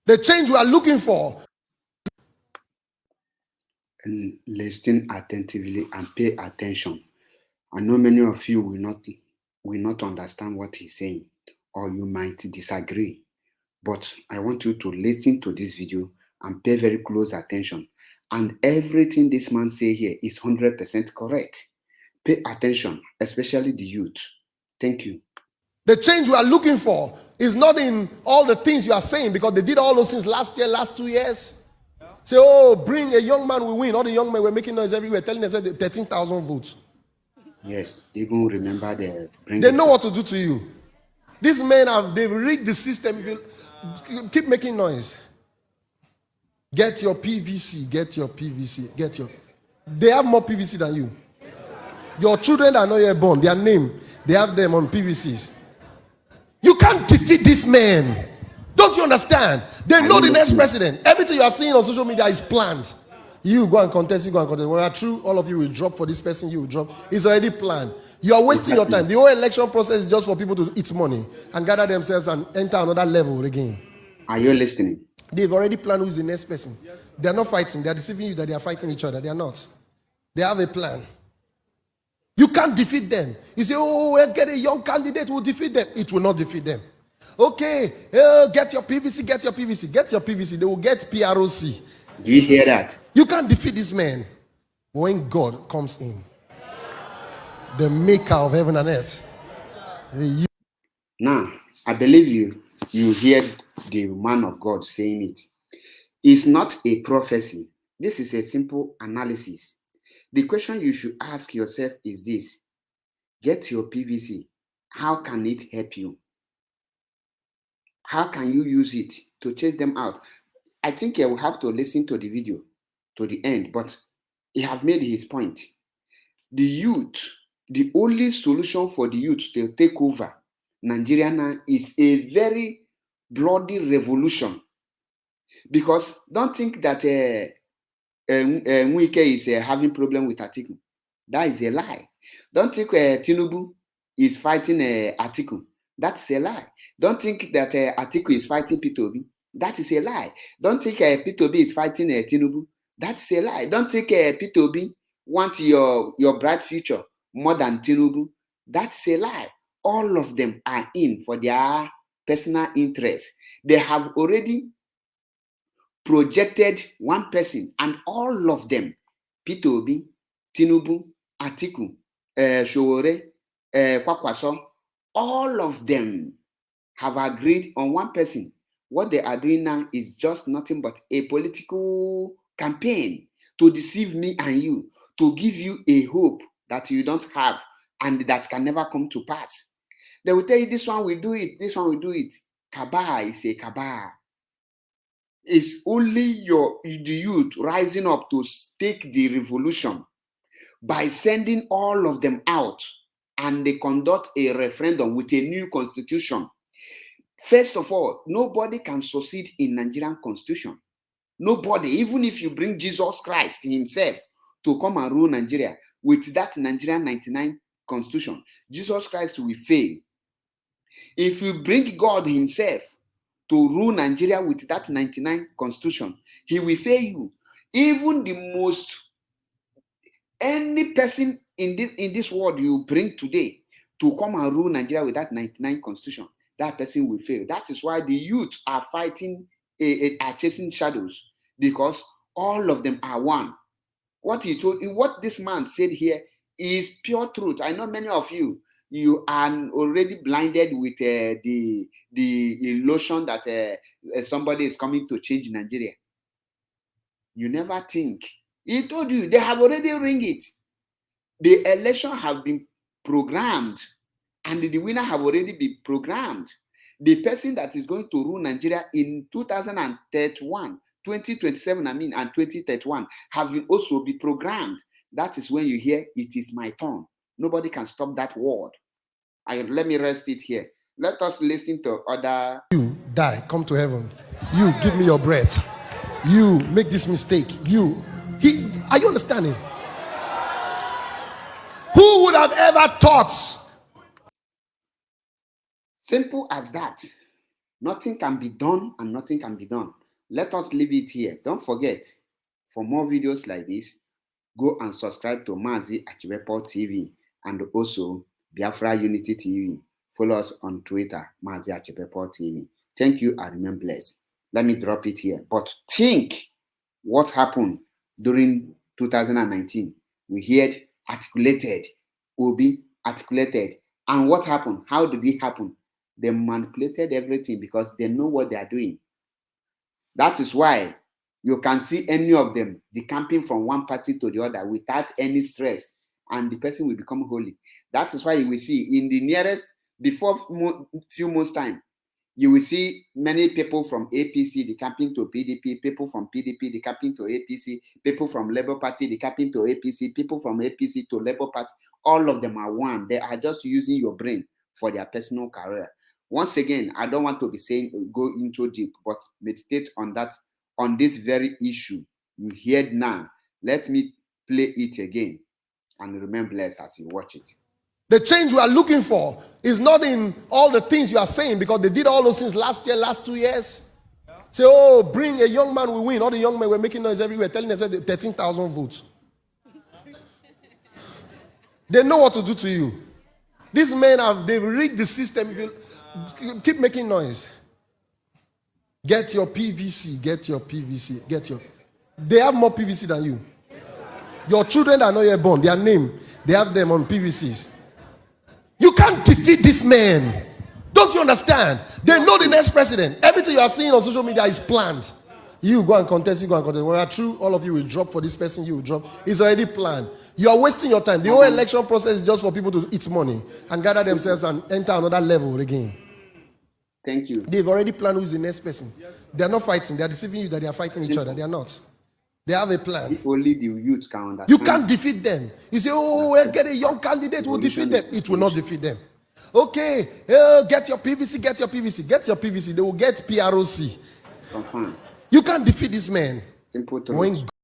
The change we are looking for. And listen attentively and pay attention. I know many of you will not understand what he's saying, or you might disagree. But I want you to listen to this video and pay very close attention. And everything this man say here is 100% correct. Pay attention, especially the youth. Thank you. The change we are looking for is not in all the things you are saying, because they did all those things last year, last 2 years. Say, oh, bring a young man, we win. All the young men were making noise everywhere, telling them 13,000 votes. Yes, even remember they know what to do to you. These men they've rigged the system. Keep making noise. Get your PVC, get your PVC, get your. They have more PVC than you. Your children that are not yet born, their name, they have them on PVCs. You can't defeat this man. Don't you understand? They know the next president. Everything you are seeing on social media is planned. You go and contest, you go and contest. When you are true, all of you will drop for this person, you will drop. It's already planned. You are wasting your time. The whole election process is just for people to eat money and gather themselves and enter another level again. Are you listening? They've already planned who's the next person. Yes. They are not fighting. They are deceiving you that they are fighting each other. They are not. They have a plan. You can't defeat them. You say, oh, let's get a young candidate who will defeat them. It will not defeat them. Okay, get your PVC, get your PVC, get your PVC. They will get PROC. Do you hear that? You can't defeat this man when God comes in. The maker of heaven and earth. Now, I believe you heard the man of God saying it. It's not a prophecy. This is a simple analysis. The question you should ask yourself is this: get your PVC. How can it help you? How can you use it to chase them out? I think I will have to listen to the video to the end, but he have made his point. The youth, the only solution for the youth to take over Nigeria now is a very bloody revolution. Because don't think that Nwike is having problem with Atiku. That is a lie. Don't think Tinubu is fighting Atiku. That's a lie. Don't think that Atiku is fighting Peter Obi. That is a lie. Don't think Peter Obi is fighting Tinubu. That's a lie. Don't think Peter Obi wants your bright future more than Tinubu. That's a lie. All of them are in for their personal interest. They have already projected one person, and all of them, Peter Obi, Tinubu, Atiku, Sowore, Kwakwaso, all of them have agreed on one person. What they are doing now is just nothing but a political campaign to deceive me and you, to give you a hope that you don't have and that can never come to pass. They will tell you, this one will do it, this one will do it. Cabal is a cabal. It's only the youth rising up to stake the revolution by sending all of them out, and they conduct a referendum with a new constitution. First of all, nobody can succeed in Nigerian constitution. Nobody, even if you bring Jesus Christ himself to come and rule Nigeria with that Nigerian 99 constitution, Jesus Christ will fail. If you bring God himself to rule Nigeria with that 99 constitution, he will fail you. Even any person in this world you bring today to come and rule Nigeria with that 99 constitution, that person will fail. That is why the youth are fighting, are chasing shadows, because all of them are one. What this man said here is pure truth. I know many of you are already blinded with the illusion that somebody is coming to change Nigeria. You never think. He told you they have already ring it. The election have been programmed, and the winner have already been programmed. The person that is going to rule Nigeria in 2031, 2027, and 2031 have been also be programmed. That is when you hear, it is my turn. Nobody can stop that word. Let me rest it here. Let us listen to other. You die, come to heaven. You give me your breath. You make this mistake. Are you understanding? Who would have ever thought? Simple as that. Nothing can be done and nothing can be done. Let us leave it here. Don't forget, for more videos like this, go and subscribe to Mazi Achibepo TV and also Biafra Unity TV. Follow us on Twitter, Mazi Achibepo TV. Thank you and remain blessed. Let me drop it here. But think what happened during 2019. We heard articulated, Obi articulated. And what happened? How did it happen? They manipulated everything because they know what they are doing. That is why you can see any of them decamping from one party to the other without any stress, and the person will become holy. That is why you will see in the nearest, before few months' time, you will see many people from APC decamping to PDP, people from PDP decamping to APC, people from Labour Party decamping to APC, people from APC to Labour Party. All of them are one. They are just using your brain for their personal career. Once again, I don't want to be saying go into deep, but meditate on that, on this very issue you heard now. Let me play it again and remain blessed as you watch it. The change we are looking for is not in all the things you are saying, because they did all those things last year, last 2 years. Say, oh, bring a young man, we win. All the young men were making noise everywhere, telling them 13,000 votes. They know what to do to you. These men they've rigged the system. You keep making noise. Get your PVC, get your PVC, get your. They have more PVC than you. Your children are not yet born, their name, they have them on PVCs. You can't defeat this man. Don't you understand? They know the next president. Everything you are seeing on social media is planned. You go and contest, you go and contest. When you are true, all of you will drop for this person, you will drop. It's already planned. You are wasting your time. The whole election process is just for people to eat money and gather themselves and enter another level again. Thank you. They've already planned who's the next person. They are not fighting. They are deceiving you that they are fighting each other. They are not. They have a plan. If only the youth can understand. You can't defeat them. You say, oh, let's get a young candidate who will defeat them. It will not defeat them. Okay, get your PVC, get your PVC, get your PVC. They will get PROC. Confirm. You can't defeat this man. Simple truth. When